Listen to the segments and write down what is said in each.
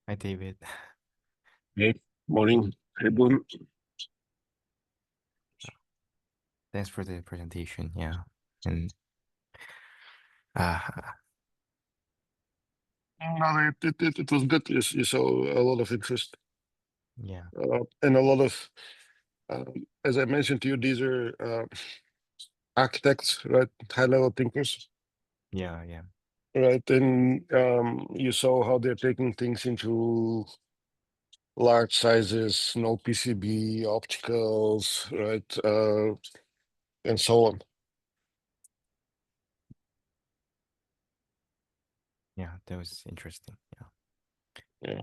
Hi, David. Hey, morning, everyone. Thanks for the presentation. Yeah. And uh, No, it was good. You saw a lot of interest yeah, and a lot of, as I mentioned to you, these are architects, right? High-level thinkers, yeah, yeah, right? And you saw how they're taking things into large sizes, no PCB, opticals, right? And so on. yeah. That was interesting. Yeah. Yeah.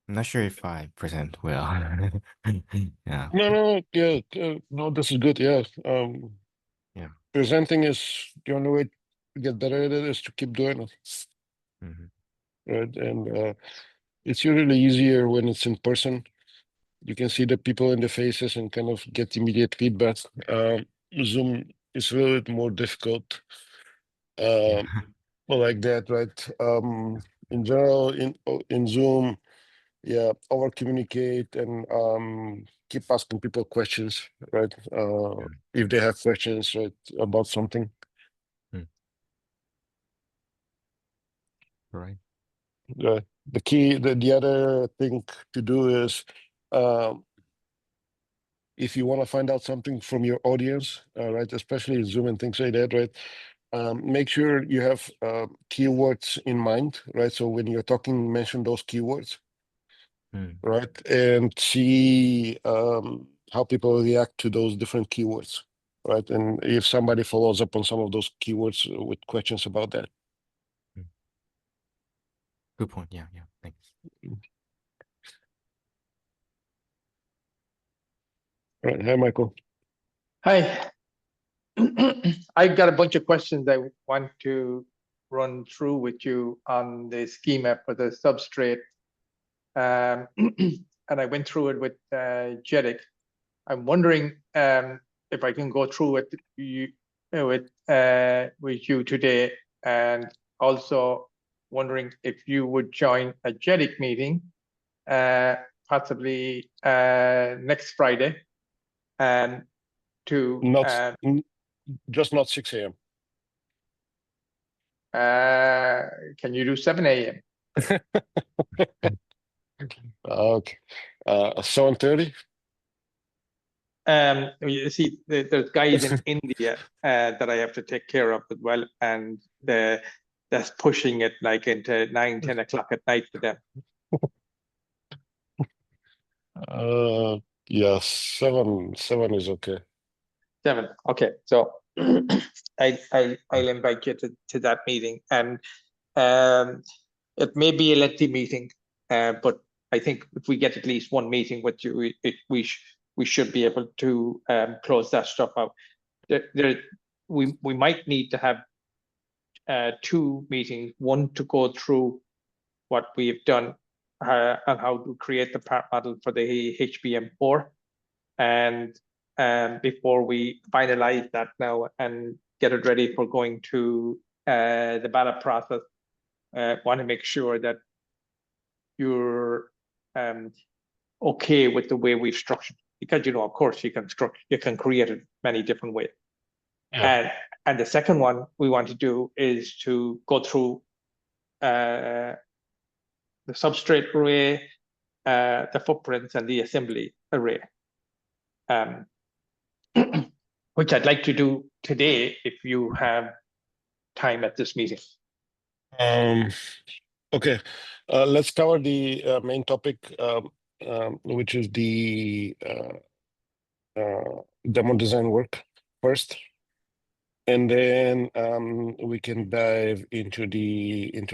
I'm not sure if I present well. Yeah, No, yeah, no, this is good. Yeah. yeah. Presenting is the only way to get better at it is to keep doing it. Hmm. Right. And it's usually easier when it's in person. You can see the people in the faces and kind of get immediate feedback. Zoom is a little bit more difficult. Yeah, Well, like that, right? In general, in Zoom, yeah, over communicate and keep asking people questions, right? yeah. If they have questions, right, about something. Mm. Right. The other thing to do is, um, if you want to find out something from your audience, right, especially in Zoom and things like that, right, make sure you have keywords in mind, right? So when you're talking, mention those keywords, Mm. right, and see how people react to those different keywords, right? And if somebody follows up on some of those keywords with questions about that. Mm. Good point. Yeah, yeah. Thanks. Right. Hi, Michael. Hi. I've got a bunch of questions I want to run through with you on the schema for the substrate. And I went through it with JEDIC. I'm wondering if I can go through it with you today, and also wondering if you would join a JEDIC meeting, possibly next Friday, and to Not just not 6 a.m. Can you do 7 a.m.? Okay. 7:30. You see, there's guys in India that I have to take care of as well, and that's pushing it like into 9, 10 o'clock at night for them. Yeah, seven is okay. 7. Okay, so I'll invite you to that meeting, and it may be a lengthy meeting, but I think if we get at least one meeting with you, we should be able to close that stuff out. We might need to have 2 meetings, one to go through what we've done and how to create the part model for the HBM4, and before we finalize that now and get it ready for going to the ballot process, want to make sure that you're okay with the way we've structured, because of course you can create it many different ways. Yeah. And the second one we want to do is to go through the substrate array, the footprints, and the assembly array, which I'd like to do today if you have time at this meeting. Okay. Let's cover the main topic, which is the demo design work first, and then we can dive into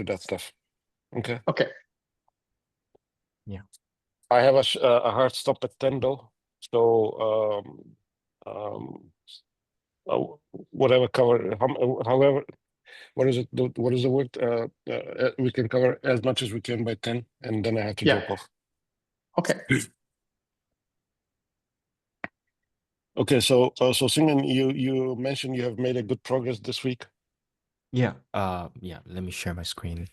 that stuff. Okay. Okay. Yeah. I have a hard stop at 10 though, so whatever cover, however, what is it? What is the word? We can cover as much as we can by 10, and then I have to drop off. Okay. Okay, so Simon, you mentioned you have made a good progress this week. Yeah. Yeah. Let me share my screen.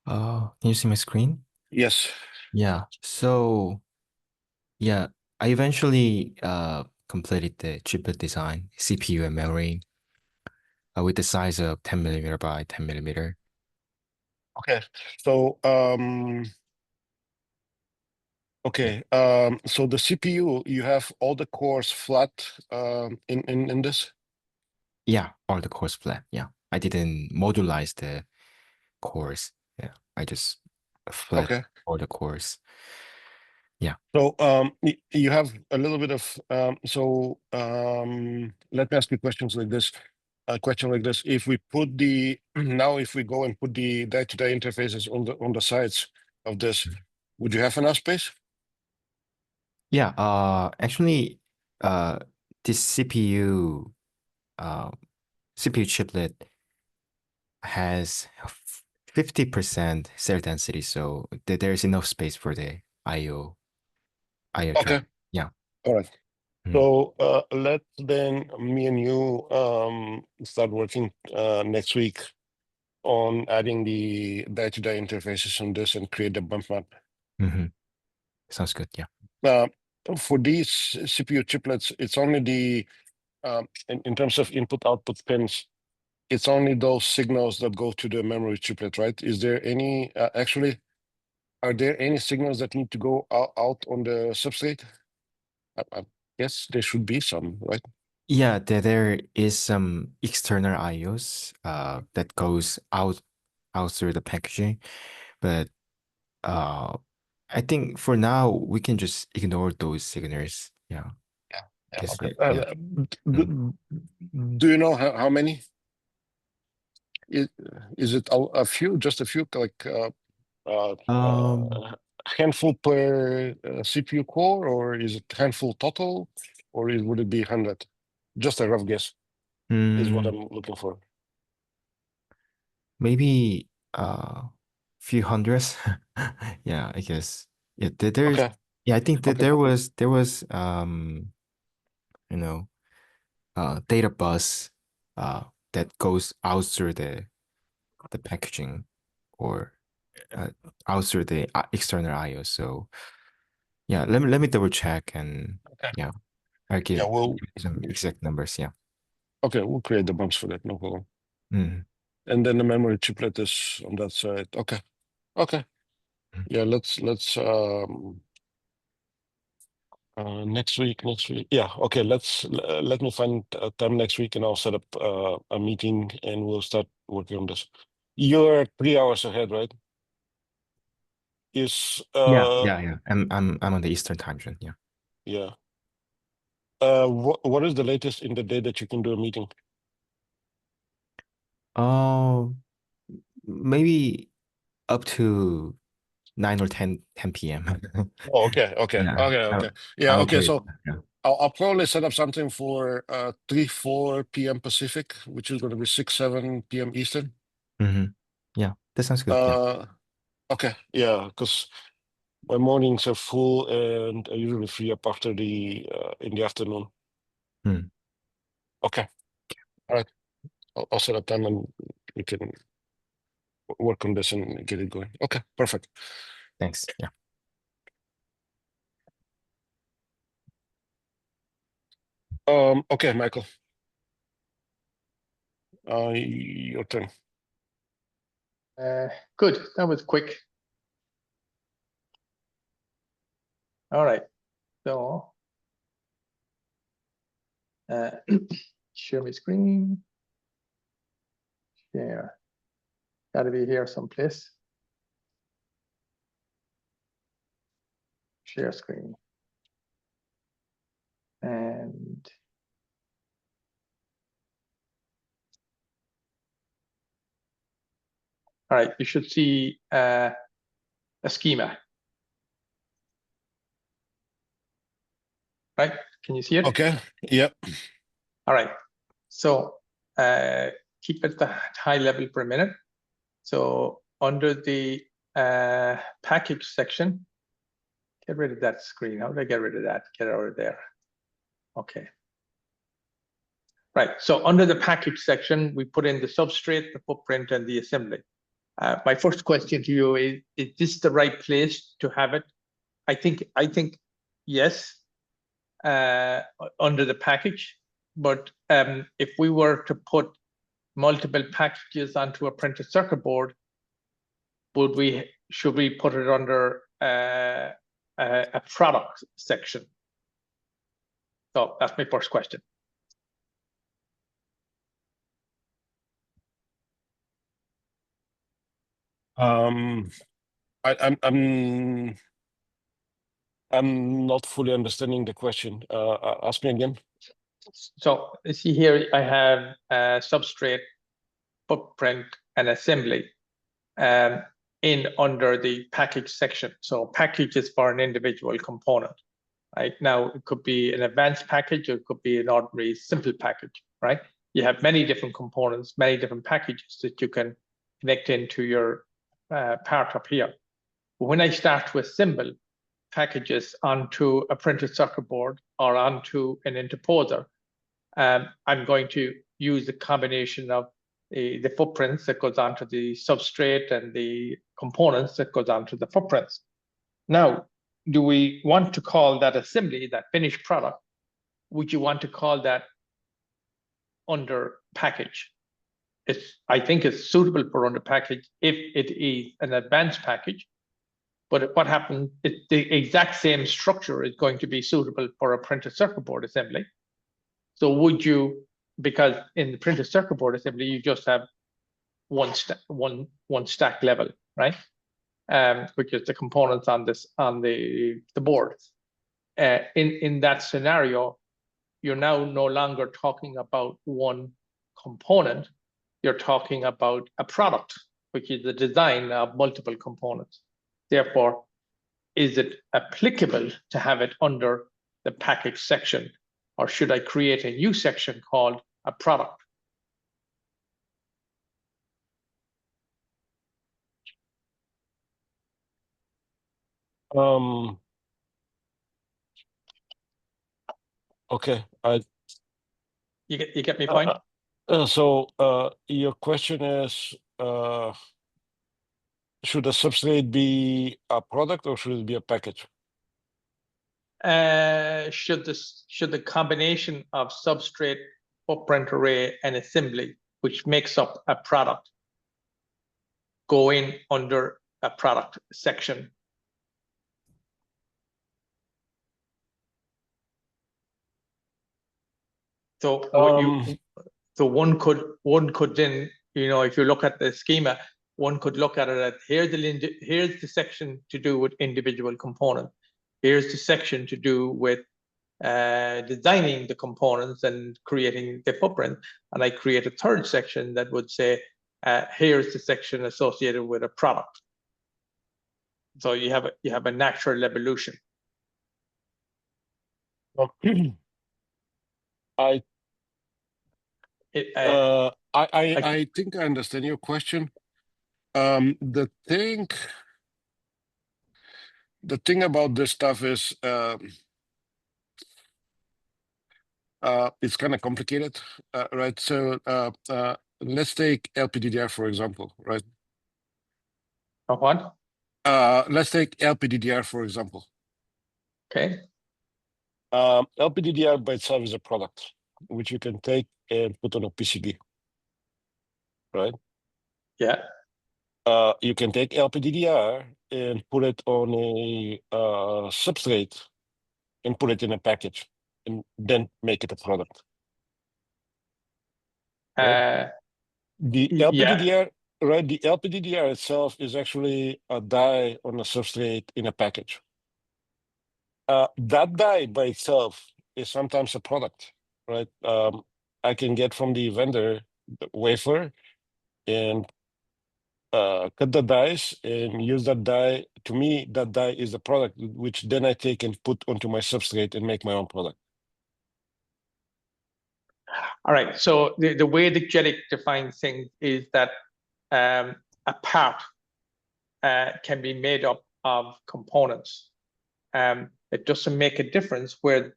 Can you see my screen? Yes. Yeah. So yeah, I eventually completed the chiplet design, CPU and memory, with the size of 10 millimeter by 10 millimeter. Okay. So okay. So the CPU, you have all the cores flat in this? Yeah, all the cores flat. Yeah. I didn't modularize the cores. Yeah. I just flat Okay. all the cores. Yeah. So you have a little bit of let me ask you questions like this. A question like this: if we put the now, if we go and put the day-to-day interfaces on the sides of this, would you have enough space? Yeah. Actually, this CPU chiplet has 50% cell density, so there's enough space for the IO Okay. drive. Yeah. All right. Mm. So let then me and you start working next week on adding the day-to-day interfaces on this and create the bump map. Mm-hmm. Sounds good. Yeah. Uh, for these CPU chiplets, it's only the in terms of input-output pins, it's only those signals that go to the memory chiplet, right? Is there any actually? Are there any signals that need to go out on the substrate? I guess there should be some, right? Yeah, there is some external IOs that goes out through the packaging, but I think for now we can just ignore those signals. Yeah, Yeah. Yeah. because Okay. yeah. Mm. Do you know how many? Is it a few? Just a few? Like Um, handful per CPU core, or is it handful total, or would it be 100? Just a rough guess is what mm, I'm looking for. maybe few hundreds. Yeah, I guess. Yeah, there's Okay. yeah, I think that Okay. there was you know data bus that goes out through the packaging or uh, out through the external IO. So yeah, let me double check and Okay. yeah, I'll Yeah. give you some exact numbers. Yeah. Okay. We'll create the bumps for that. No problem. Mm. And then the memory chiplet is on that side. Okay. Okay. Mm. Yeah. Let's next week. Yeah. Okay. Let me find time next week, and I'll set up a meeting, and we'll start working on this. You're 3 hours ahead, right? Is Yeah. I'm on the Eastern time zone. Yeah. yeah. What is the latest in the day that you can do a meeting? Oh, maybe up to 9 or 10 p.m. Oh, okay, okay, Yeah, okay, okay. Yeah, I'm okay. okay with So that. Yeah. I'll probably set up something for 3-4 p.m. Pacific, which is going to be 6-7 p.m. Eastern. Hmm. Yeah, that sounds good. Yeah. Uh, okay, yeah, because my mornings are full and I usually free up after the in the afternoon. Mm. Okay, all right. I'll set up time and we can work on this and get it going. Okay, perfect. Thanks. Yeah. Okay, Michael. Your turn. Good. That was quick. All right. So share my screen. Share. Got to be here someplace. Share screen. And all right, you should see a schema. Right? Can you see it? Okay. Yep. All right. So keep it at high level for a minute. So under the package section, get rid of that screen. How do I get rid of that? Get it out of there. Okay. Right. So under the package section, we put in the substrate, the footprint, and the assembly. My first question to you is this the right place to have it? I think yes, under the package, but if we were to put multiple packages onto a printed circuit board, should we put it under a product section? So that's my first question. I'm not fully understanding the question. Ask me again. So you see here, I have a substrate, footprint, and assembly in under the package section. So package is for an individual component. Right now, it could be an advanced package, or it could be an ordinary simple package. Right? You have many different components, many different packages that you can connect into your part up here. But when I start to assemble packages onto a printed circuit board or onto an interposer, I'm going to use the combination of the footprints that goes onto the substrate and the components that goes onto the footprints. Now, do we want to call that assembly, that finished product? Would you want to call that under package? I think it's suitable for under package if it is an advanced package. But what happens, the exact same structure is going to be suitable for a printed circuit board assembly. So would you, because in the printed circuit board assembly, you just have one stack level, right? Which is the components on the board. In that scenario, you're now no longer talking about one component. You're talking about a product, which is the design of multiple components. Therefore, is it applicable to have it under the package section, or should I create a new section called a product? Okay, you get me point? So your question is, should a substrate be a product or should it be a package? Should the combination of substrate, footprint array, and assembly, which makes up a product, go in under a product section? So so one could then, if you look at the schema, one could look at it as here's the section to do with individual components. Here's the section to do with designing the components and creating the footprint. And I create a third section that would say, here's the section associated with a product. So you have a natural evolution. I think I understand your question. The thing about this stuff is it's kind of complicated, right? So let's take LPDDR for example, right? What? Let's take LPDDR for example. Okay. LPDDR by itself is a product which you can take and put on a PCB, right? Yeah. You can take LPDDR and put it on a substrate and put it in a package and then make it a product. Right? The LPDDR, right? The LPDDR itself is actually a die on a substrate in a package. That die by itself is sometimes a product, right? I can get from the vendor the wafer and cut the dies and use that die. To me, that die is a product, which then I take and put onto my substrate and make my own product. All right. So the way that JEDEC defines things is that a part can be made up of components. It doesn't make a difference where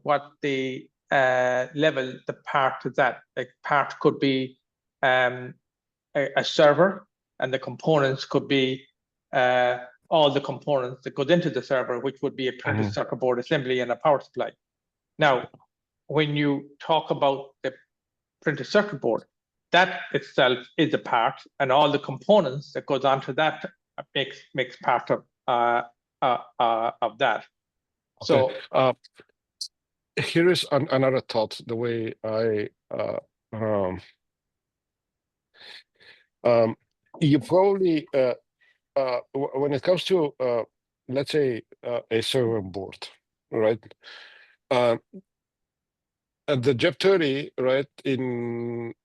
what the level the part is at. Like part could be a server, and the components could be all the components that goes into the server, which would be a printed circuit board assembly and a power supply. Now, when you talk about the printed circuit board, that itself is a part, and all the components that goes onto that makes part of that. Okay. So here is another thought. The way you probably when it comes to let's say a server board, right? The JEP30, right, in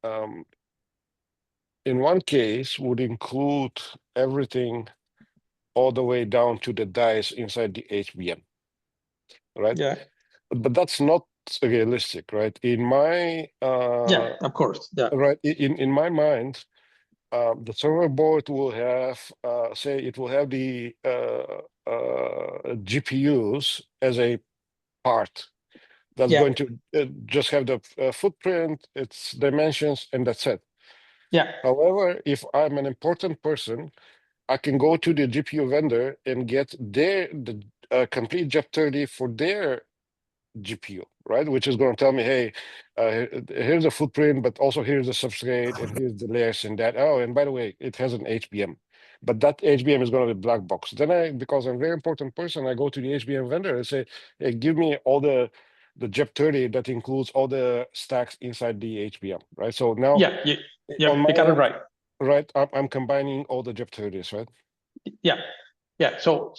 one case would include everything all the way down to the dies inside the HBM, right? yeah, But that's not realistic, right? In my yeah, of course, yeah, right, in my mind, the server board will have say it will have the GPUs as a part that's yeah, going to just have the footprint, its dimensions, and that's it. yeah, However, if I'm an important person, I can go to the GPU vendor and get the complete JEP30 for their GPU, right? Which is going to tell me, hey, here's a footprint, but also here's the substrate, and here's the layers and that. Oh, and by the way, it has an HBM, but that HBM is going to be black box. Then because I'm a very important person, I go to the HBM vendor and say, hey, give me all the JEP30 that includes all the stacks inside the HBM, right? So now, yeah, on my you got it end, right. right, I'm combining all the JEP30s, right? Yeah, yeah. So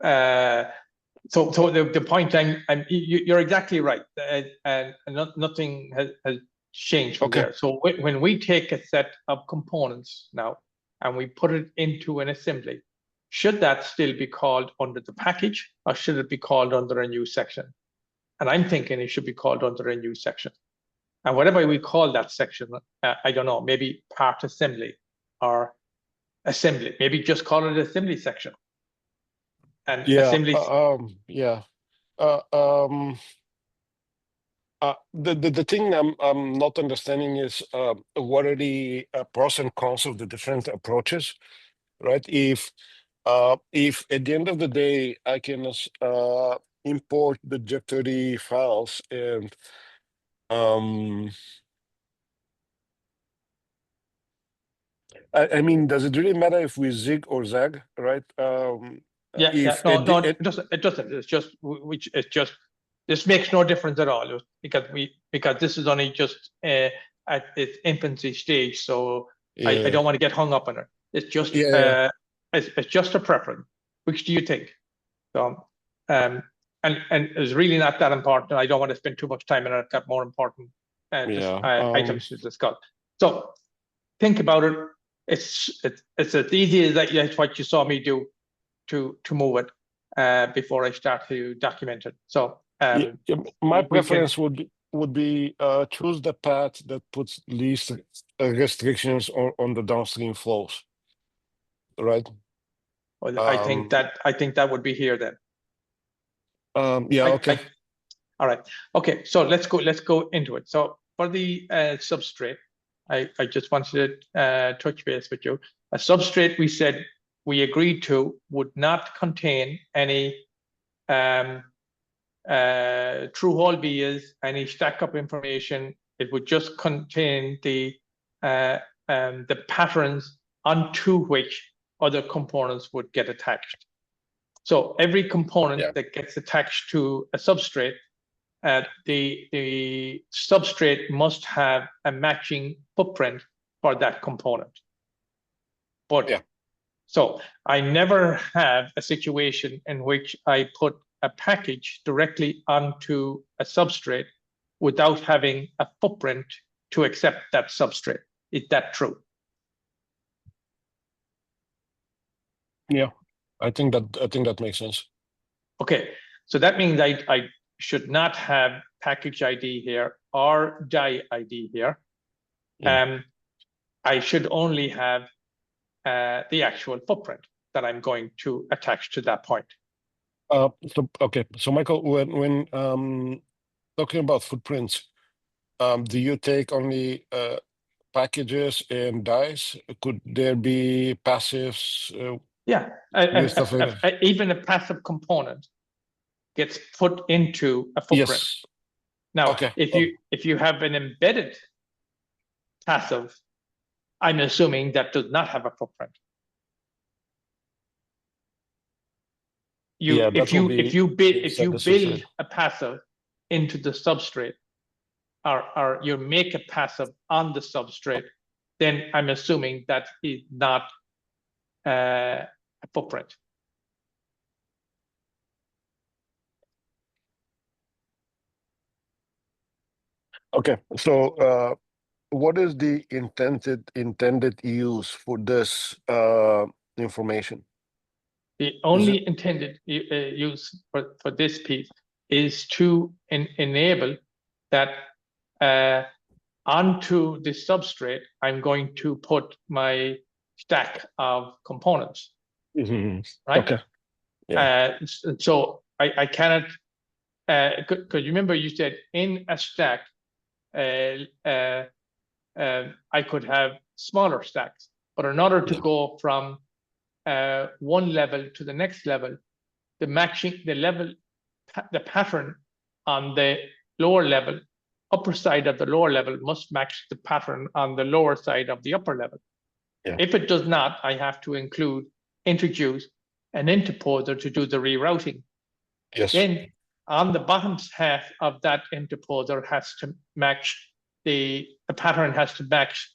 the point you're exactly right, and nothing has changed from Okay. there. So when we take a set of components now and we put it into an assembly, should that still be called under the package, or should it be called under a new section? And I'm thinking it should be called under a new section. And whatever we call that section, I don't know, maybe part assembly or assembly, maybe just call it assembly section. And Yeah. assembly. Yeah. The thing I'm not understanding is what are the pros and cons of the different approaches, right? If at the end of the day I can import the JEP30 files and I mean, does it really matter if we zig or zag, right? If No, it doesn't. It's just this makes no difference at all because this is only just at its infancy stage. So I don't want to get hung up on it. It's just it's just a preference. Which do you think? So and it's really not that important. I don't want to spend too much time on it. I've got more important items to discuss. So think about it. It's as easy as that's what you saw me do to move it before I start to document it. So my preference would be choose the path that puts least restrictions on the downstream flows, right? Well, I think that would be here then. Okay. All right. Okay. So let's go into it. So for the substrate, I just wanted to touch base with you. A substrate we said we agreed to would not contain any true hole vias, any stack up information. It would just contain the patterns onto which other components would get attached. So every component that gets attached to a substrate, the substrate must have a matching footprint for that component. But so I never have a situation in which I put a package directly onto a substrate without having a footprint to accept that substrate. Is that true? Yeah, I think that makes sense. Okay, so that means I should not have package ID here or die ID here. I should only have the actual footprint that I'm going to attach to that point. So Michael, when talking about footprints, do you take only packages and dies? Could there be passives? Yeah, Stuff like that? even a passive component gets put into a footprint. Yes. Now, Okay. if you have an embedded passive, I'm assuming that does not have a footprint. If you build a passive into the substrate, or you make a passive on the substrate, then I'm assuming that is not a footprint. Okay. So what is the intended use for this information? The only intended use for this piece is to enable that onto the substrate, I'm going to put my stack of components. Mm-hmm. Right? Okay. Yeah. So I cannot, because remember you said in a stack, I could have smaller stacks, but in order to go from one level to the next level, the pattern on the lower level, upper side of the lower level must match the pattern on the lower side of the upper level. Yeah. If it does not, I have to introduce an interposer to do the rerouting. Yes. Then on the bottom half of that interposer has to match the pattern has to match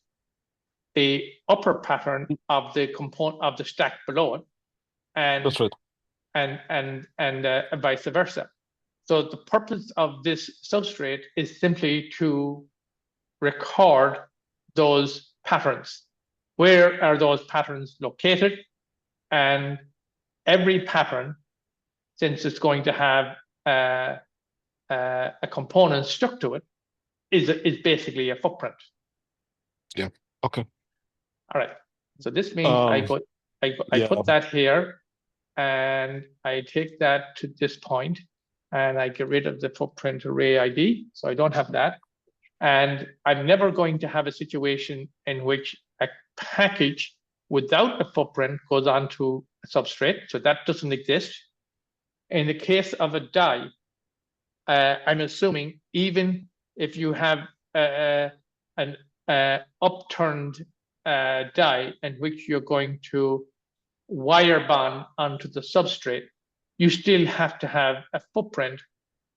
the upper pattern of the component of the stack below it, and that's right. and vice versa. So the purpose of this substrate is simply to record those patterns. Where are those patterns located? And every pattern, since it's going to have a component stuck to it, is basically a footprint. Yeah. Okay. All right. So this means I put that here, and I take that to this point, and I get rid of the footprint array ID, so I don't have that. And I'm never going to have a situation in which a package without a footprint goes onto a substrate, so that doesn't exist. In the case of a die, I'm assuming even if you have an upturned die in which you're going to wire bond onto the substrate, you still have to have a footprint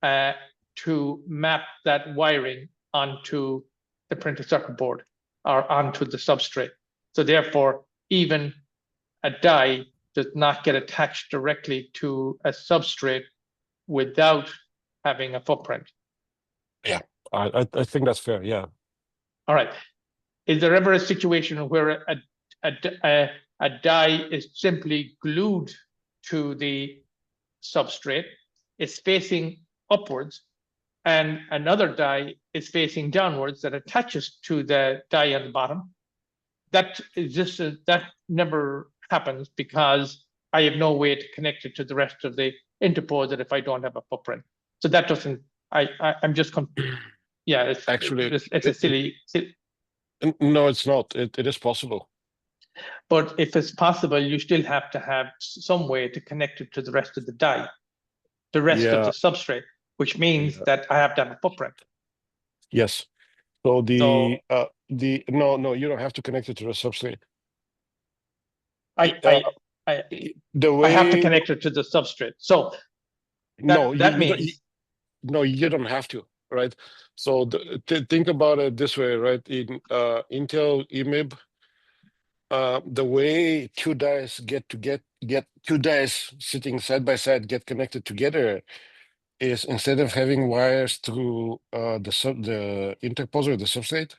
to map that wiring onto the printed circuit board or onto the substrate. So therefore, even a die does not get attached directly to a substrate without having a footprint. Yeah, I think that's fair. Yeah. All right. Is there ever a situation where a die is simply glued to the substrate, it's facing upwards, and another die is facing downwards that attaches to the die at the bottom? That never happens because I have no way to connect it to the rest of the interposer if I don't have a footprint. So that doesn't. I'm just. Yeah, it's actually it's a silly. No, it's not. It is possible. But if it's possible, you still have to have some way to connect it to the rest of the die, the rest of the substrate, which means that I have to have a footprint. Yes. So no, you don't have to connect it to the substrate. I have to connect it to the substrate. So that means no, you don't have to, right? So think about it this way, right? In Intel EMIB, the way two dies get two dies sitting side by side get connected together is instead of having wires through the interposer, the substrate,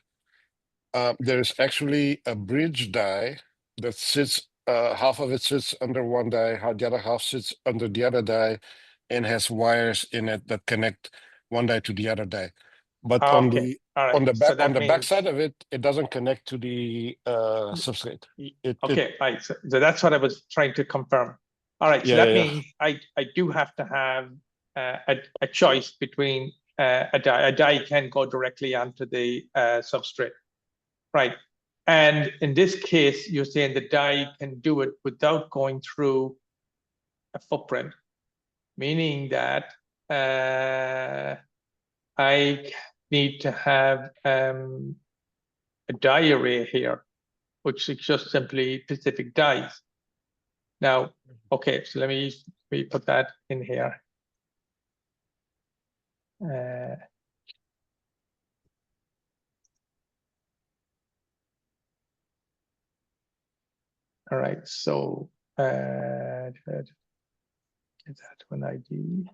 there is actually a bridge die that sits. Half of it sits under one die, the other half sits under the other die, and has wires in it that connect one die to the other die. But on the back side of it, it doesn't connect to the substrate. Right. So that's what I was trying to confirm. All right. So that means I do have to have a choice between a die. A die can go directly onto the substrate. right? And in this case, you're saying the die can do it without going through a footprint, meaning that I need to have a die array here, which is just simply specific dies. Now, okay, so let me put that in here. All right, so get that one ID.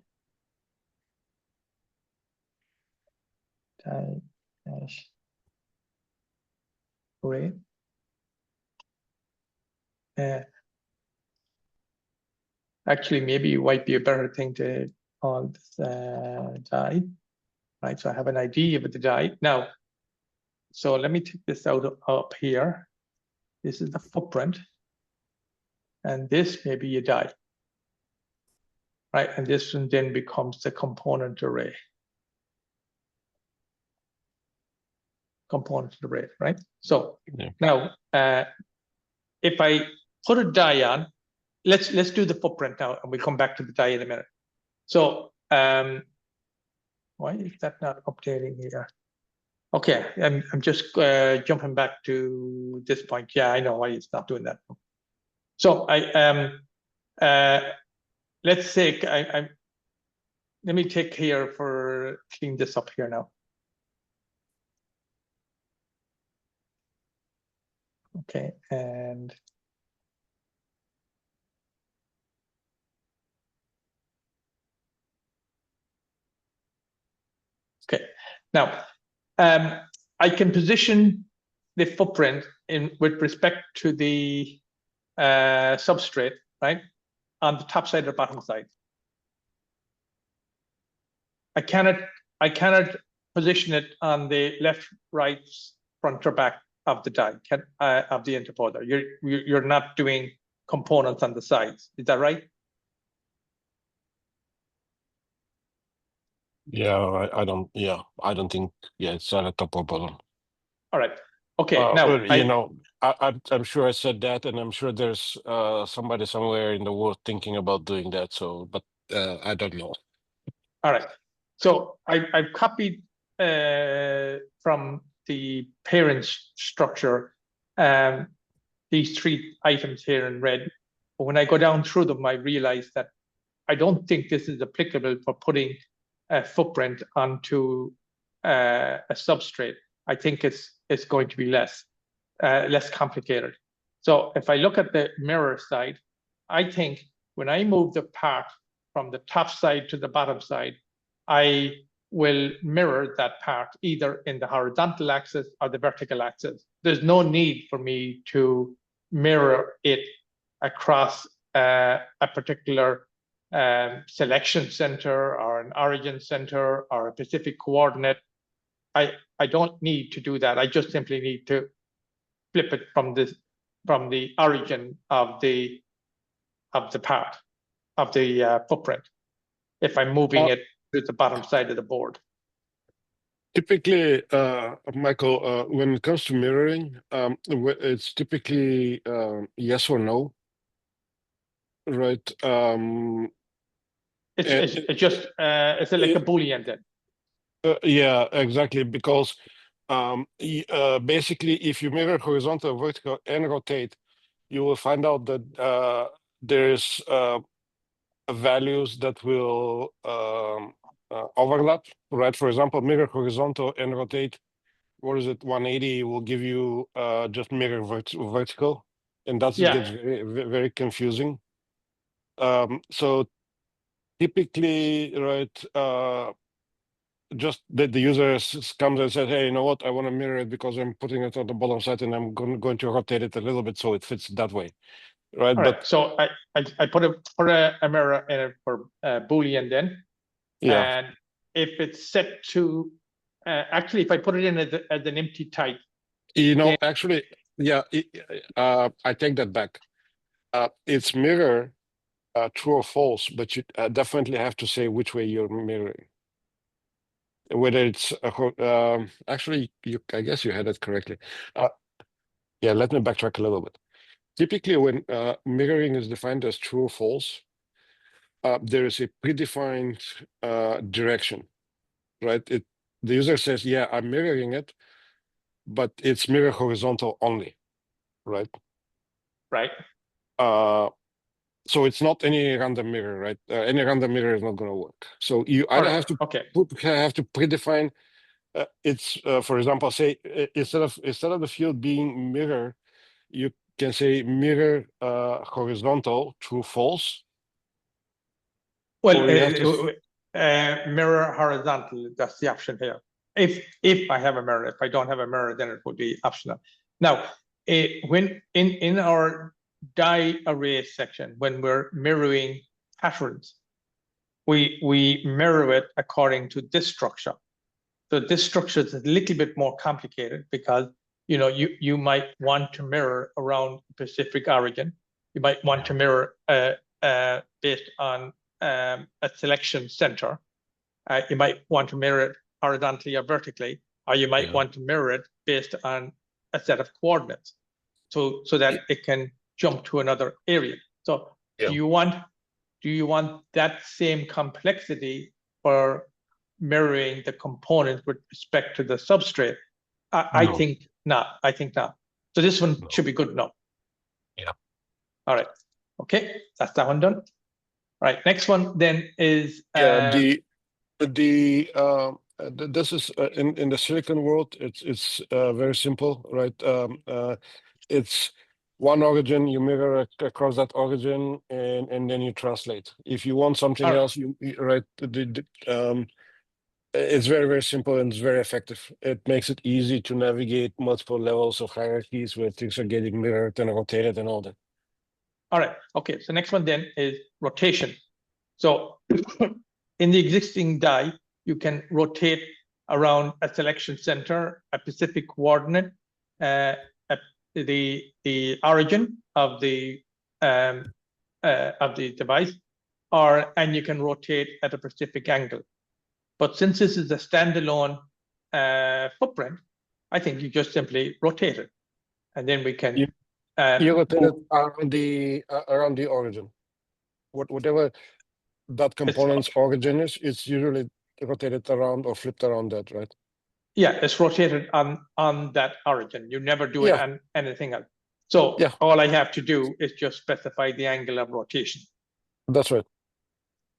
Die dash array. Actually, maybe it might be a better thing to call this die, right? So I have an ID with the die. Now, so let me take this out up here. This is the footprint. And this may be a die, right? And this one then becomes the component array. Component array, right? So yeah. Now, if I put a die on, let's do the footprint now, and we'll come back to the die in a minute. So why is that not updating here? Okay, I'm just jumping back to this point. Yeah, I know why it's not doing that. So let's say let me take here for clean this up here now. Okay, and okay, now I can position the footprint with respect to the substrate, right, on the top side or bottom side. I cannot position it on the left, right, front or back of the die, of the interposer. You're not doing components on the sides. Is that right? Yeah, I don't. Yeah, I don't think. Yeah, it's not a top or bottom. All right. Okay. Now, you know, I'm sure I said that, and I'm sure there's somebody somewhere in the world thinking about doing that. So, but I don't know. All right. So I've copied from the parent structure these three items here in red. But when I go down through them, I realize that I don't think this is applicable for putting a footprint onto a substrate. I think it's going to be less complicated. So if I look at the mirror side, I think when I move the part from the top side to the bottom side, I will mirror that part either in the horizontal axis or the vertical axis. There's no need for me to mirror it across a particular selection center or an origin center or a specific coordinate. I don't need to do that. I just simply need to flip it from the origin of the part of the footprint if I'm moving it to the bottom side of the board. Typically, Michael, when it comes to mirroring, it's typically yes or no, right? It's just it's like a Boolean then. Yeah, exactly, because basically, if you mirror horizontal, vertical, and rotate, you will find out that there's values that will overlap, right? For example, mirror horizontal and rotate, what is it, 180 will give you just mirror vertical, and that gets very, very confusing. So typically, right, just that the user comes and says, hey, you know what, I want to mirror it because I'm putting it on the bottom side and I'm going to rotate it a little bit so it fits that way. Right. But so I put a mirror in it for Boolean then. Yeah. And if it's set to actually, if I put it in as an empty type. You know, actually, yeah, I take that back. It's mirror true or false, but you definitely have to say which way you're mirroring. whether it's actually, I guess you had it correctly. Yeah, let me backtrack a little bit. Typically, when mirroring is defined as true or false, there is a predefined direction, right? The user says, "Yeah, I'm mirroring it, but it's mirror horizontal only," right? Right. So it's not any random mirror, right? Any random mirror is not going to work. So you either Correct. have to Okay. predefine. It's for example, say instead of the field being mirror, you can say mirror horizontal true false. Well, Or you have to mirror horizontal, that's the option here. If I have a mirror, if I don't have a mirror, then it would be optional. Now, when in our die array section, when we're mirroring patterns, we mirror it according to this structure. So this structure is a little bit more complicated because you might want to mirror around Pacific origin. You might want to mirror based on a selection center. You might want to mirror it horizontally or vertically, or you might want to mirror it based on a set of coordinates, so that it can jump to another area. So do you want that same complexity for mirroring the components with respect to the substrate? I think not. I think not. So this one should be good enough. Yeah. All right. Okay, that's that one done. All right. Next one then is this is in the silicon world. It's very simple, right? It's one origin, you mirror across that origin, and then you translate. If you want something else, you write it's very, very simple and it's very effective. It makes it easy to navigate multiple levels of hierarchies where things are getting mirrored and rotated and all that. All right. Okay. So next one then is rotation. So in the existing die, you can rotate around a selection center, a specific coordinate, the origin of the device, and you can rotate at a specific angle. But since this is a standalone footprint, I think you just simply rotate it, and then we can. You rotate it around the origin. Whatever that component's origin is, it's usually rotated around or flipped around that, right? Yeah, it's rotated on that origin. You never do it on anything else. So all I have to do is just specify the angle of rotation. That's right.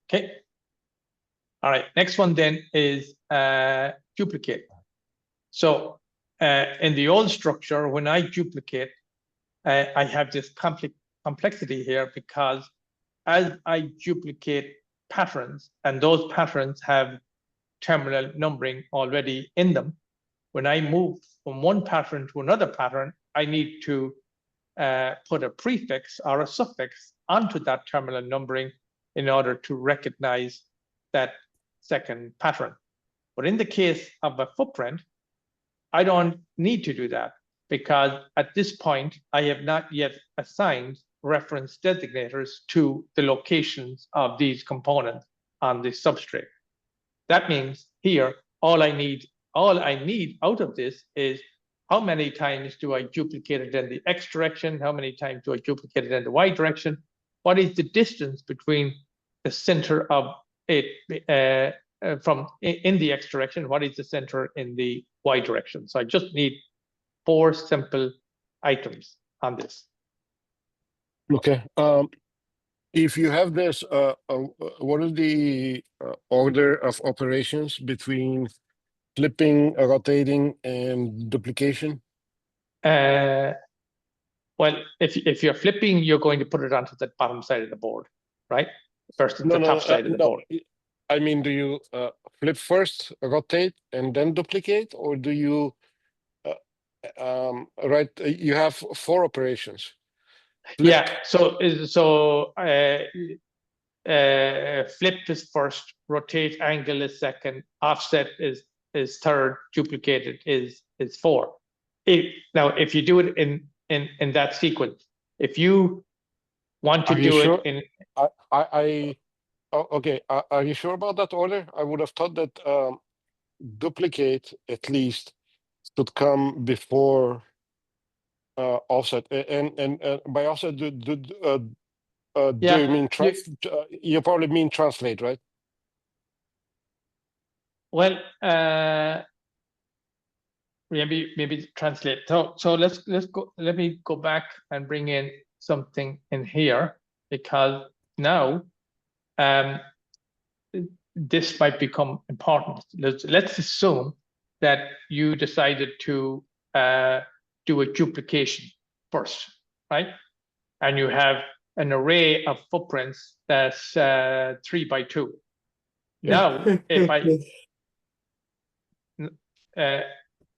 Okay. All right. Next one then is duplicate. So in the old structure, when I duplicate, I have this complexity here because as I duplicate patterns, and those patterns have terminal numbering already in them, when I move from one pattern to another pattern, I need to put a prefix or a suffix onto that terminal numbering in order to recognize that second pattern. But in the case of a footprint, I don't need to do that because at this point, I have not yet assigned reference designators to the locations of these components on the substrate. That means here, all I need out of this is how many times do I duplicate it in the X direction? How many times do I duplicate it in the Y direction? What is the distance between the center of it in the X direction? What is the center in the Y direction? So I just need 4 simple items on this. Okay. If you have this, what is the order of operations between flipping, rotating, and duplication? Well, if you're flipping, you're going to put it onto the bottom side of the board, right? Versus the top side of the board. I mean, do you flip first, rotate, and then duplicate, or do you you have 4 operations? Flip. Yeah. So flip is first, rotate angle is second, offset is third, duplicated is 4. If you do it in that sequence, if you want to do it in, okay. Are you sure about that order? I would have thought that duplicate at least should come before offset. And by offset, do you mean you probably mean translate, right? Well, maybe translate. So let's go. Let me go back and bring in something in here, because now this might become important. Let's assume that you decided to do a duplication first, right? And you have an array of footprints that's 3 by 2. Now, if I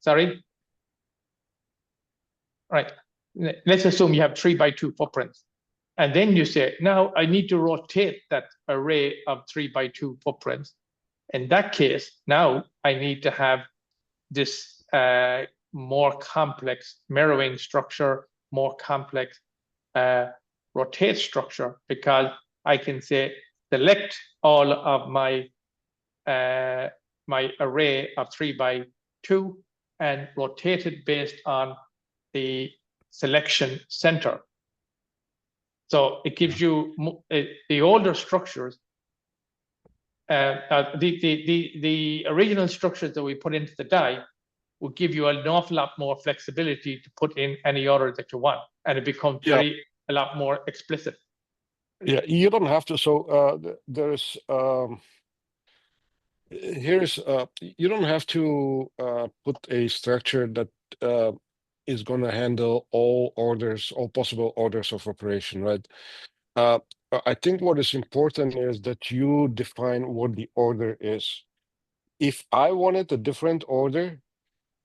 sorry, right? Let's assume you have 3 by 2 footprints, and then you say, now I need to rotate that array of 3 by 2 footprints. In that case, now I need to have this more complex mirroring structure, more complex rotate structure, because I can say select all of my my array of 3 by 2 and rotate it based on the selection center. So it gives you the older structures. The original structures that we put into the die will give you an awful lot more flexibility to put in any order that you want, and it becomes a lot more explicit. Yeah, you don't have to. So there's here's you don't have to put a structure that is going to handle all orders, all possible orders of operation, right? I think what is important is that you define what the order is. If I wanted a different order,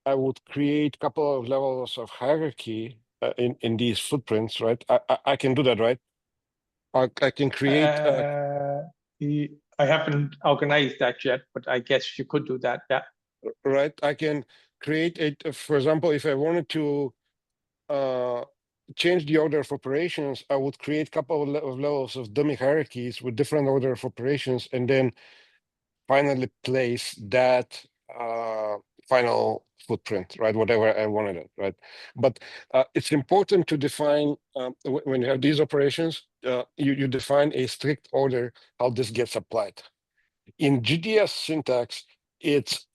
I would create a couple of levels of hierarchy in these footprints, right? I can do that, right? I can create. I haven't organized that yet, but I guess you could do that. Yeah. Right. I can create a. For example, if I wanted to change the order of operations, I would create a couple of levels of dummy hierarchies with different order of operations, and then finally place that final footprint, right? Whatever I wanted it, right? But it's important to define when you have these operations, you define a strict order how this gets applied. In GDS syntax, it's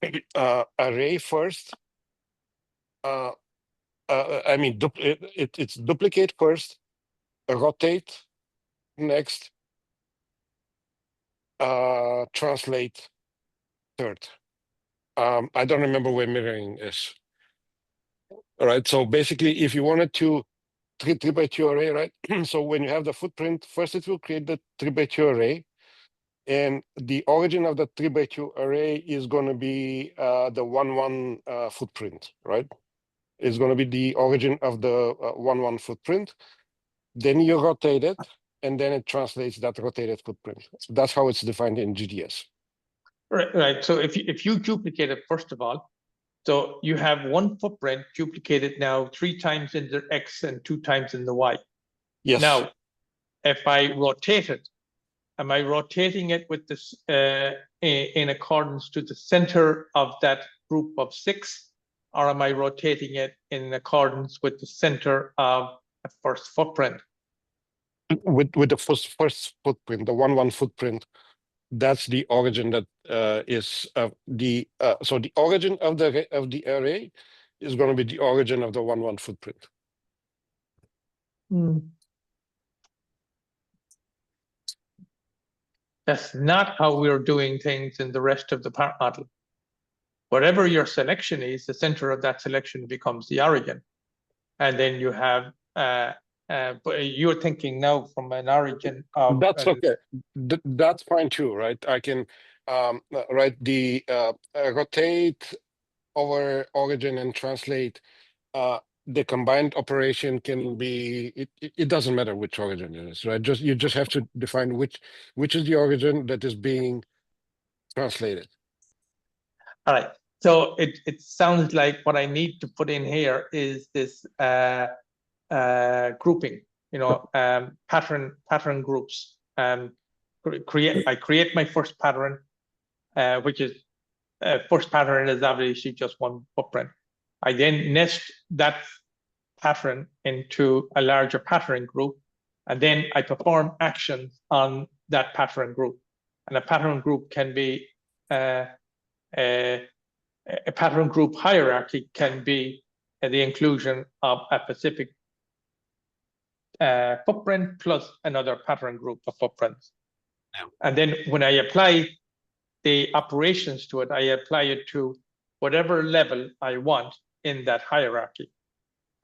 array first. I mean, it's duplicate first, rotate next, translate third. I don't remember where mirroring is. All right. So basically, if you wanted to 3 by 2 array, right? So when you have the footprint, first it will create the 3 by 2 array. And the origin of the 3 by 2 array is going to be the 1-1 footprint, right? It's going to be the origin of the 1-1 footprint. Then you rotate it, and then it translates that rotated footprint. So that's how it's defined in GDS. Right. So if you duplicate it, first of all, so you have one footprint duplicated now 3 times in the X and 2 times in the Y. Yes. Now, if I rotate it, am I rotating it with this in accordance to the center of that group of 6, or am I rotating it in accordance with the center of the first footprint? With the first footprint, the 1-1 footprint, that's the origin that is the so the origin of the array is going to be the origin of the 1-1 footprint. That's not how we're doing things in the rest of the part model. Whatever your selection is, the center of that selection becomes the origin, and then you have. But you're thinking now from an origin of. That's okay. That's fine too, right? I can write the rotate over origin and translate. The combined operation can be. It doesn't matter which origin it is, right? You just have to define which is the origin that is being translated. All right. So it sounds like what I need to put in here is this grouping, pattern groups. I create my first pattern, which is first pattern is obviously just one footprint. I then nest that pattern into a larger pattern group, and then I perform actions on that pattern group. And a pattern group can be a pattern group hierarchy can be the inclusion of a specific footprint plus another pattern group of footprints. And then when I apply the operations to it, I apply it to whatever level I want in that hierarchy.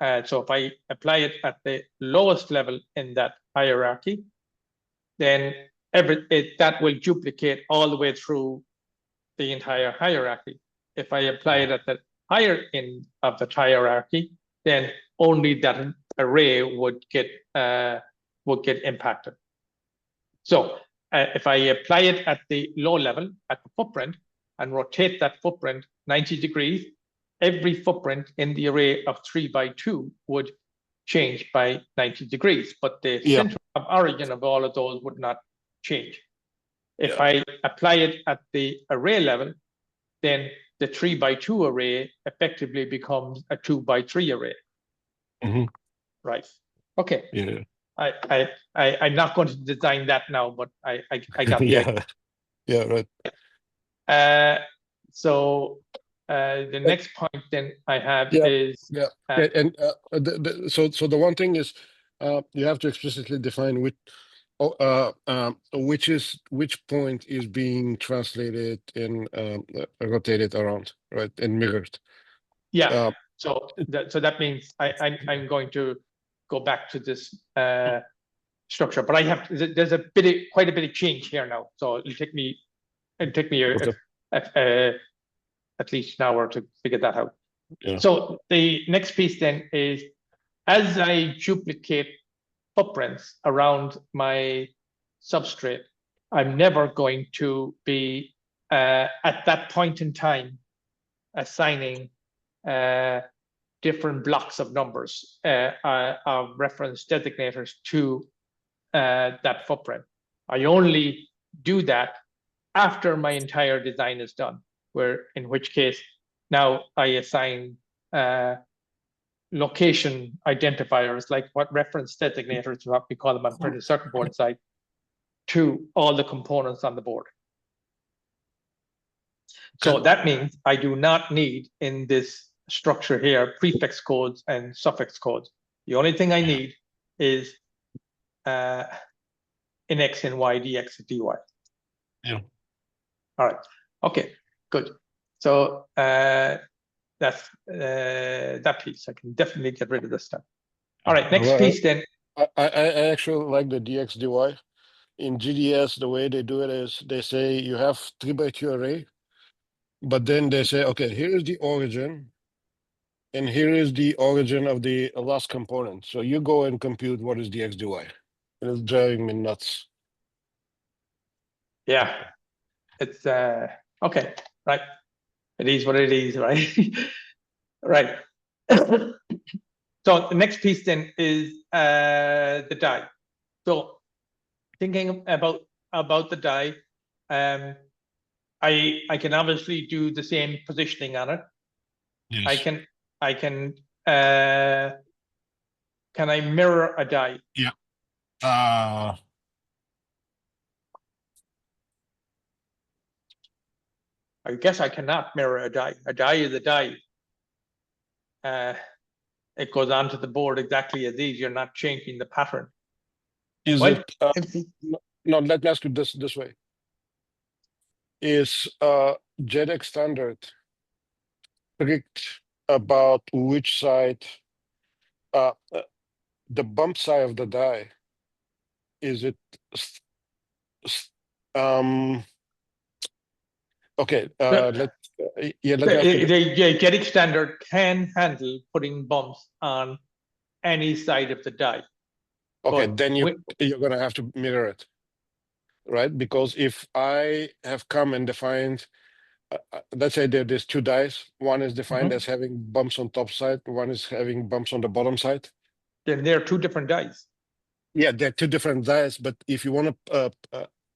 So if I apply it at the lowest level in that hierarchy, then that will duplicate all the way through the entire hierarchy. If I apply it at the higher end of the hierarchy, then only that array would get impacted. So if I apply it at the low level, at the footprint, and rotate that footprint 90 degrees, every footprint in the array of 3 by 2 would change by 90 degrees, but the center of origin of all of those would not change. If I apply it at the array level, then the 3 by 2 array effectively becomes a 2 by 3 array. Mm-hmm. Right. Okay. Yeah. I'm not going to design that now, but I got the idea. Yeah, right. So the next point then I have is so the one thing is you have to explicitly define which point is being translated and rotated around, right, and mirrored. Yeah. So that means I'm going to go back to this structure, but there's quite a bit of change here now. So it'll take me at least an hour to figure that out. Yeah. So the next piece then is, as I duplicate footprints around my substrate, I'm never going to be at that point in time assigning different blocks of numbers of reference designators to that footprint. I only do that after my entire design is done, in which case now I assign location identifiers, like what reference designators, what we call them on printed circuit board side, to all the components on the board. So that means I do not need in this structure here prefix codes and suffix codes. The only thing I need is in X and Y, DX and DY. Yeah. All right. Okay, good. So that's that piece. I can definitely get rid of this stuff. All right, next piece then. I actually like the DX DY. In GDS, the way they do it is they say you have 3 by 2 array, but then they say, okay, here is the origin, and here is the origin of the last component. So you go and compute what is DX DY. It's driving me nuts. Yeah, it's okay, right? It is what it is, right? Right. So the next piece then is the die. So thinking about the die, I can obviously do the same positioning on it. Yes. Can I mirror a die? Yeah. I guess I cannot mirror a die. A die is a die. It goes onto the board exactly as is. You're not changing the pattern. Is it? No, let me ask you this way. Is JEDEC standard strict about which side, the bump side of the die? Is it? Okay. The JEDEC standard can handle putting bumps on any side of the die. Okay, but then you're going to have to mirror it, right? Because if I have come and defined, let's say there's 2 dies. One is defined as having bumps on top side. One is having bumps on the bottom side. Then they're 2 different dies. Yeah, they're 2 different dies. But if you want to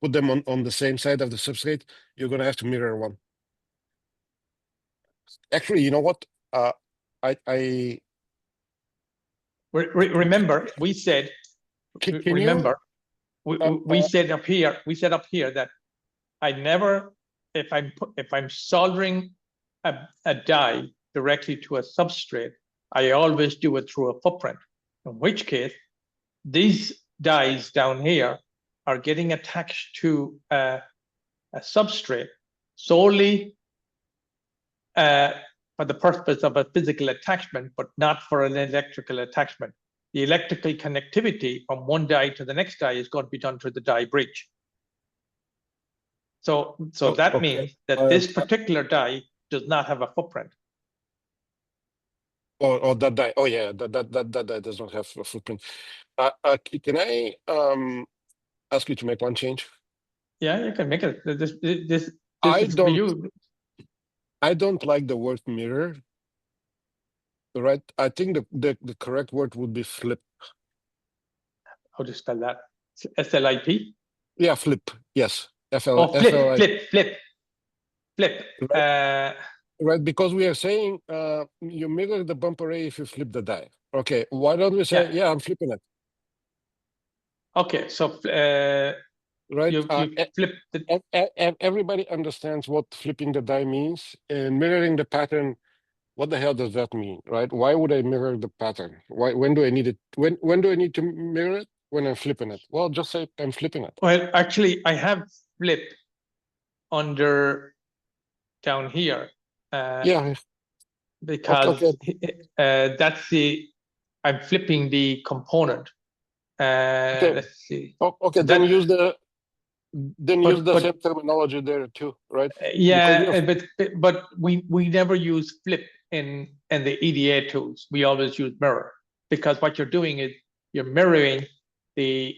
put them on the same side of the substrate, you're going to have to mirror one. Actually, you know what? I Remember, we said. can Remember, we you said up here. We said up here that I never, if I'm soldering a die directly to a substrate, I always do it through a footprint. In which case, these dies down here are getting attached to a substrate solely for the purpose of a physical attachment, but not for an electrical attachment. The electrical connectivity from one die to the next die is going to be done through the die bridge. So that okay. means that this particular die does not have a footprint. Or that die. Oh yeah, that die does not have a footprint. Can I ask you to make one change? Yeah, you can make it. This I is for you. I don't like the word mirror. Right. I think the correct word would be flip. How to spell that? SLIP? Yeah, flip. Yes. Oh, flip. Right. Right, because we are saying you mirror the bump array if you flip the die. Okay, why don't we say, yeah, I'm flipping it. Okay, so right. you flip the. Everybody understands what flipping the die means, and mirroring the pattern. What the hell does that mean, right? Why would I mirror the pattern? Why? When do I need it? When do I need to mirror it? When I'm flipping it. Well, just say I'm flipping it. Well, actually, I have flip under down here. Yeah. Because that's I'm flipping the component. Okay. Let's see. Okay, so then use the same terminology there too, right? Yeah, but we never use flip in the EDA tools. We always use mirror, because what you're doing is you're mirroring the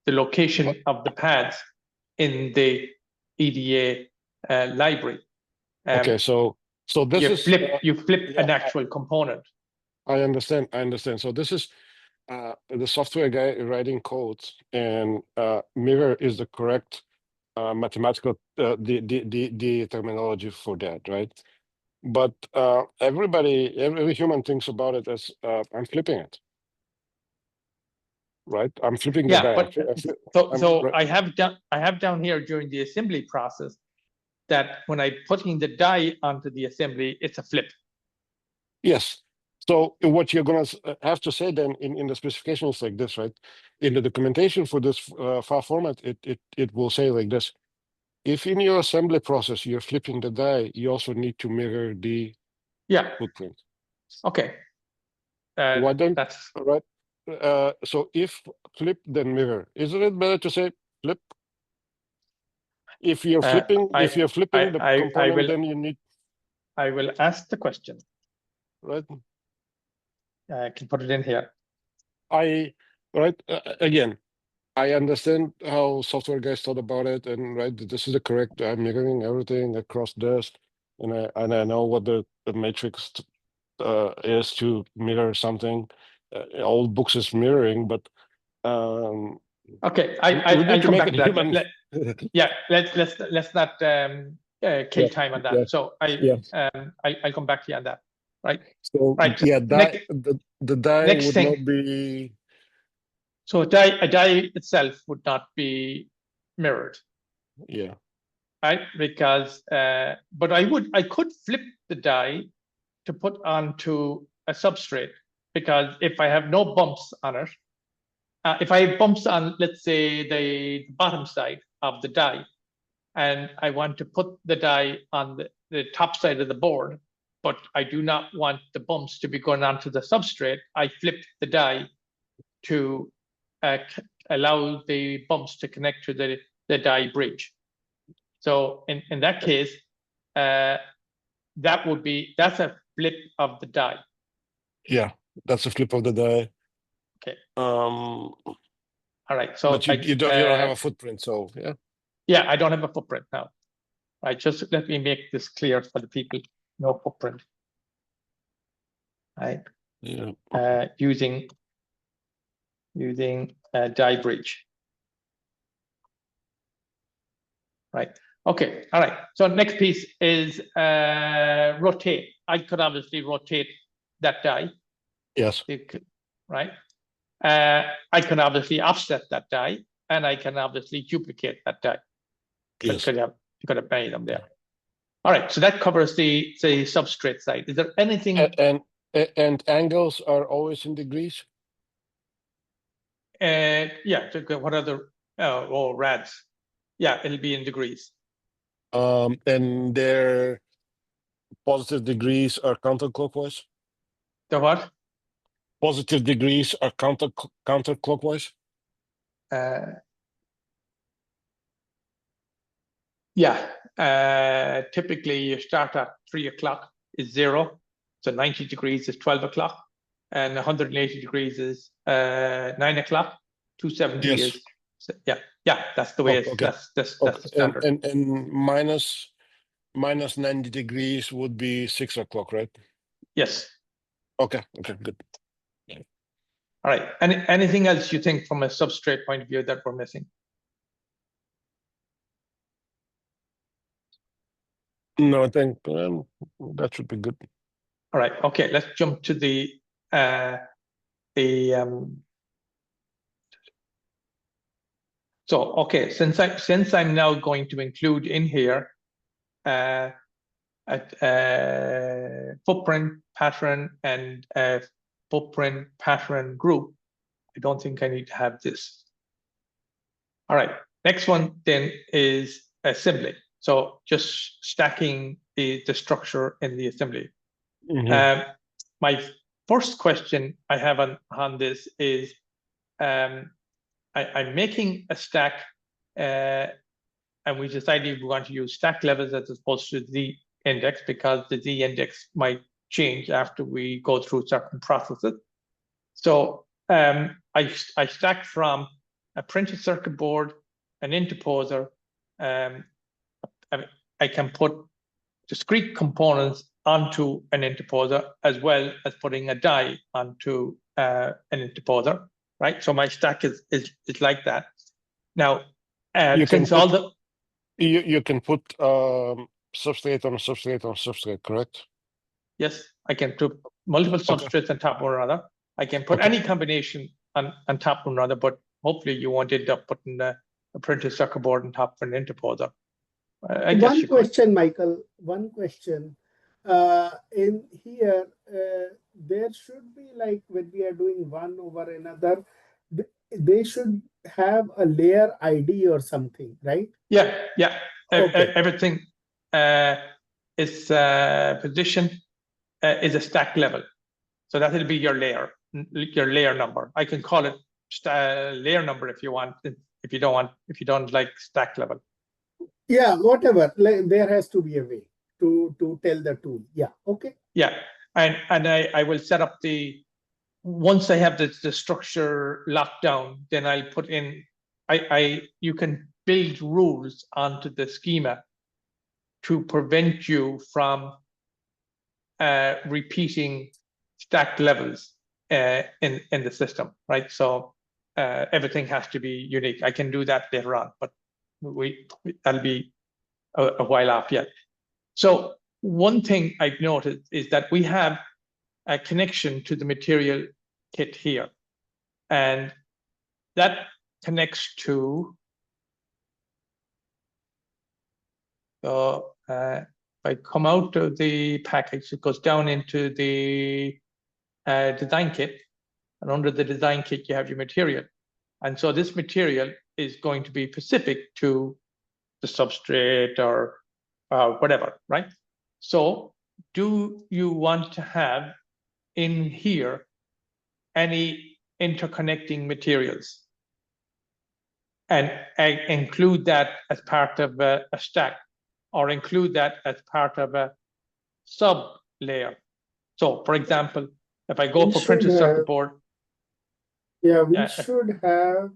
location of the pads in the EDA library. Okay, so this you flip an actual component. I understand. So this is the software guy writing code, and mirror is the correct mathematical the terminology for that, right? But every human thinks about it as I'm flipping it, right? I'm flipping the die. But I have down here during the assembly process that when I'm putting the die onto the assembly, it's a flip. Yes. So what you're going to have to say then in the specification is like this, right? In the documentation for this file format, it will say like this. If in your assembly process you're flipping the die, you also need to mirror the footprint. Okay. Why don't right? So if flip then mirror, isn't it better to say flip? If you're flipping, the component, then you need. I will ask the question. Right. I can put it in here. Again, I understand how software guys thought about it, and right, this is the correct. I'm mirroring everything across disk, and I know what the matrix is to mirror something. All books is mirroring, but okay, we need to make it human. Yeah, let's not kill time on that. Yeah. So I'll come back to you on that. Right. So right. Yeah, the die would not be. So a die itself would not be mirrored. Yeah. Right, because but I could flip the die to put onto a substrate, because if I have no bumps on it, if I have bumps on, let's say, the bottom side of the die, and I want to put the die on the top side of the board, but I do not want the bumps to be going onto the substrate, I flip the die to allow the bumps to connect to the die bridge. So in that case, that's a flip of the die. Yeah, that's a flip of the die. Okay. All right. So but you don't have a footprint, so yeah. Yeah, I don't have a footprint now. Right. Just let me make this clear for the people. No footprint. Right. Yeah. Using die bridge. Right. Okay, all right. So next piece is rotate. I could obviously rotate that die. Yes. Right. I can obviously offset that die, and I can obviously duplicate that die. Yes. You could have many of them there. All right, so that covers the substrate side. Is there anything? And angles are always in degrees? Yeah, what other, rads? Yeah, it'll be in degrees. And their positive degrees are counterclockwise? The what? Positive degrees are counterclockwise? Yeah, typically you start at 3 o'clock is 0. So 90 degrees is 12 o'clock. And 180 degrees is 9 o'clock. 270 Yes. is, yeah, that's the way that's the standard. And minus 90 degrees would be 6 o'clock, right? Yes. Okay, good. All right. Anything else you think from a substrate point of view that we're missing? No, I think that should be good. All right. Okay. Let's jump to the So okay, since I'm now going to include in here a footprint pattern and a footprint pattern group, I don't think I need to have this. All right. Next one then is assembly. So just stacking the structure in the assembly. Mm-hmm. My first question I have on this is I'm making a stack and we decided we want to use stack levels as opposed to Z index because the Z index might change after we go through certain processes. So I stack from a printed circuit board, an interposer. I can put discrete components onto an interposer as well as putting a die onto an interposer, right? So my stack is like that. Now, since all the you can put substrate on substrate on substrate, correct? Yes, I can put multiple substrates on top of one another. I can put any combination on top of another, but hopefully you won't end up putting a printed circuit board on top of an interposer. One question, Michael. One question. In here, there should be like when we are doing one over another, they should have a layer ID or something, right? Yeah. Okay. Everything is position is a stack level, so that will be your layer number. I can call it layer number if you want. If you don't like stack level. Yeah, whatever. There has to be a way to tell the tool. Yeah. Okay. Yeah, and I will set up once I have the structure locked down, then I'll put in. You can build rules onto the schema to prevent you from repeating stack levels in the system, right? So everything has to be unique. I can do that later on, but that'll be a while off yet. So one thing I've noticed is that we have a connection to the material kit here, and that connects to if I come out of the package, it goes down into the design kit, and under the design kit you have your material, and so this material is going to be specific to the substrate or whatever, right? So do you want to have in here any interconnecting materials and include that as part of a stack, or include that as part of a sub layer? So for example, if I go for printed circuit board, yeah, we should have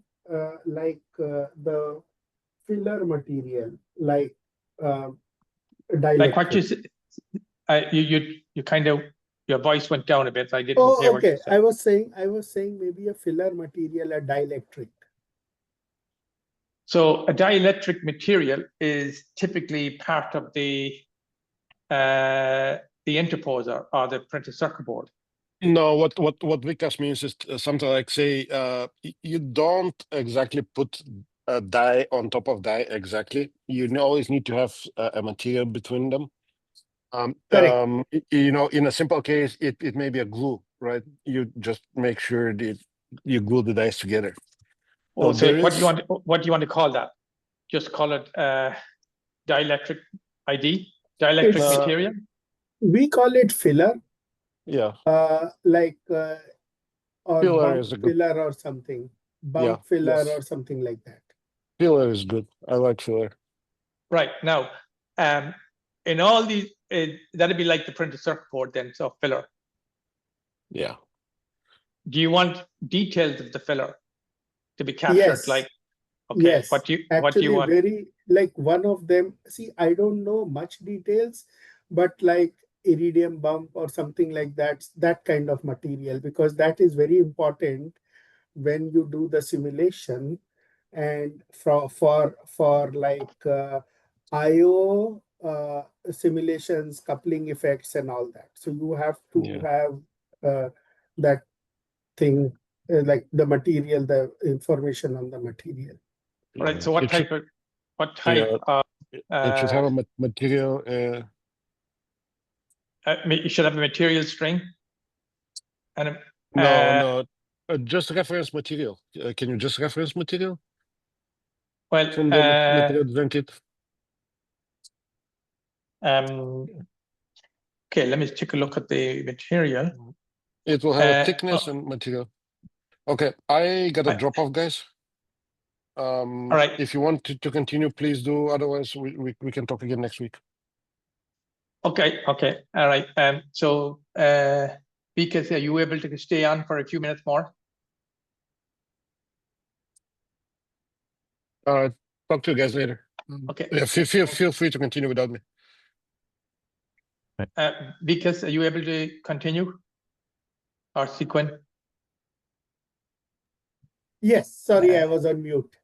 like the filler material, like dielectric. like what you said, you kind of, your voice went down a bit. So I didn't hear what you said. I was saying maybe a filler material, a dielectric. So a dielectric material is typically part of the interposer or the printed circuit board. No, what Vikas means is something like, say, you don't exactly put a die on top of die exactly. You always need to have a material between them. Correct. You know, in a simple case, it may be a glue, right? You just make sure that you glue the dies together. Oh, so there what is, do you want to call that? Just call it dielectric ID, dielectric It's- material. We call it filler, yeah, or filler bump is a good, filler or something, bump filler or something like that. filler is good. I like filler. Right now, in all these, that'd be like the printed circuit board then. So filler. Yeah. Do you want details of the filler to be captured? Yes. Like, okay, Yes. what do you Actually, want? very like one of them. See, I don't know much details, but like iridium bump or something like that, that kind of material, because that is very important when you do the simulation and for like IO simulations, coupling effects, and all that. So you have to have that thing, like the material, the information on the material. All right. So what type of it should have a material. You should have a material string. And No, just reference material. Can you just reference material well, from the material design kit? Okay, let me take a look at the material. It will have a thickness and material. Okay, I got a drop off, guys. All right. If you want to continue, please do. Otherwise, we can talk again next week. Okay. All right. So, Vikas, are you able to stay on for a few minutes more? Talk to you guys later. Okay. Yeah, feel free to continue without me. Vikas, are you able to continue? Or sequence? Yes, sorry, I was on mute.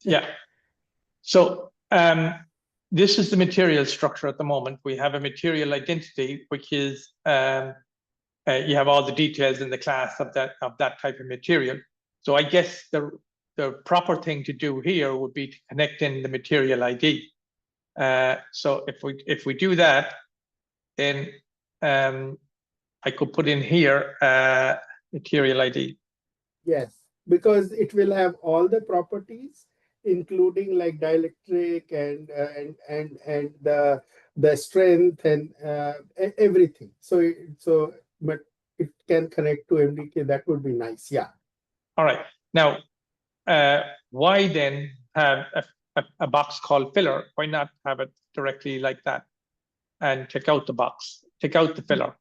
Yeah. So this is the material structure at the moment. We have a material identity, which is you have all the details in the class of that type of material. So I guess the proper thing to do here would be to connect in the material ID. So if we do that, then I could put in here material ID. Yes, because it will have all the properties, including like dielectric and the strength and everything. But it can connect to MDK. That would be nice. Yeah. All right. Now, why then have a box called filler? Why not have it directly like that and take out the box, take out the filler?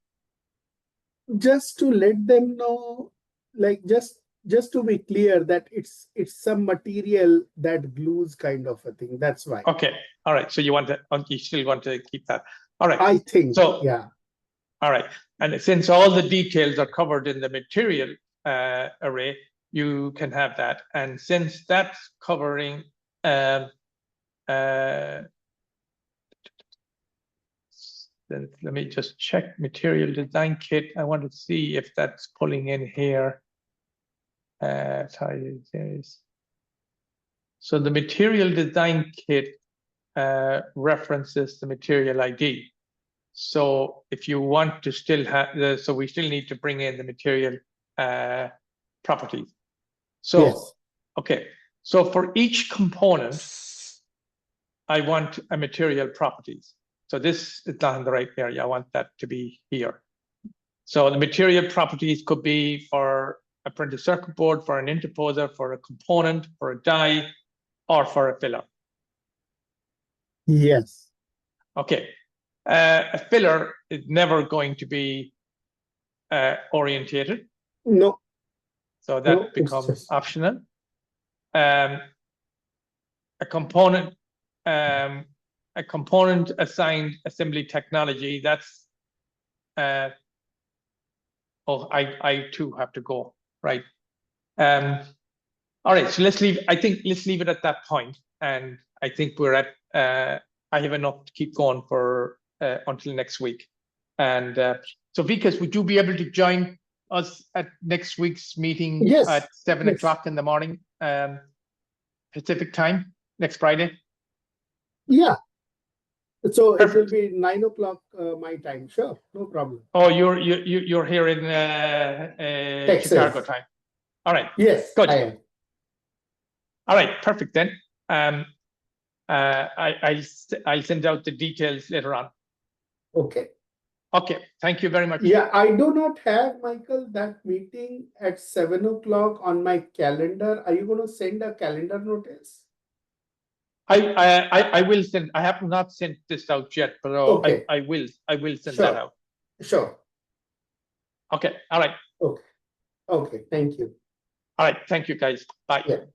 Just to let them know, like just to be clear that it's some material that glues kind of a thing. That's why. Okay. All right. So you still want to keep that. All right. I think so. Yeah. All right. And since all the details are covered in the material array, you can have that. And since that's covering then let me just check material design kit. I want to see if that's pulling in here. So the material design kit references the material ID. So if you want to still have so we still need to bring in the material properties. So, yes. Okay. So for each component, I want a material properties. So this is not in the right area. I want that to be here. So the material properties could be for a printed circuit board, for an interposer, for a component, for a die, or for a filler. Yes. Okay. A filler is never going to be orientated. No. So that becomes optional. A component assigned assembly technology, that's I too have to go, right? All right, so let's leave it at that point. and I think we're at. I have enough to keep going for until next week. And so, Vikas, would you be able to join us at next week's meeting Yes, at 7 yes. o'clock in the morning, Pacific time, next Friday? Yeah. So Perfect. it will be 9 o'clock my time. Sure, no problem. Oh, you're here in Texas. Chicago time. All right. Yes, Good. I am. All right. Perfect then. I'll send out the details later on. Okay. Okay. Thank you very much. Yeah, I do not have, Michael, that meeting at 7 o'clock on my calendar. Are you going to send a calendar notice? I will send. I have not sent this out yet, but Okay. I will send Sure. that out. Sure. Okay. All right. Okay. Okay. Thank you. All right. Thank you, guys. Bye. Yeah.